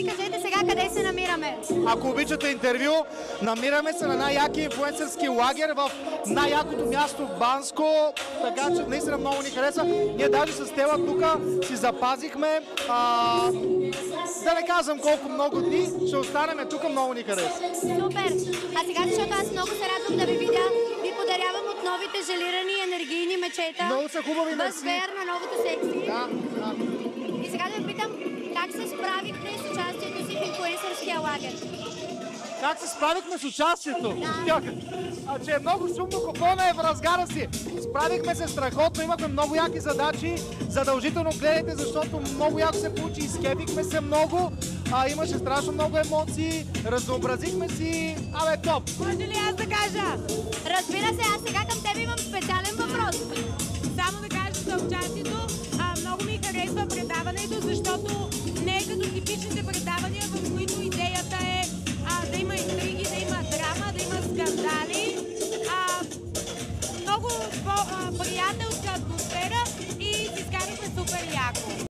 кажете сега къде се намираме. Ако обичате интервю, намираме се на най-яки инфлуенсърски лагер в най-якото място в Банско, така че наистина много ни хареса. Ние даже с Стела тук си запазихме, да не казвам колко много дни, ще останем тук, много ни хареса. Супер! А сега, защото аз много се радвам да ви видя, ви подарявам от новите желирани енергийни мечета. Много са хубави, мерси. Възбер на новото секси. Да. И сега да ви питам, как се справихте с участието си в инфлуенсърския лагер? Как се справихме с участието? Че е много шумно, купона е в разгара си. Справихме се страхотно, имахме много яки задачи. Задължително гледайте, защото много яко се получи, изкепихме се много. Имаше страшно много емоции, разнообразихме си. Топ! Може ли аз да кажа? Разбира се, аз сега към теб имам специален въпрос. Само да кажа за участието. Много ми харесва предаването, защото не е като типичните предавания, в които идеята е да има интриги, да има драма, да има скандали. Много приятелска атмосфера и си изкарахме супер яко.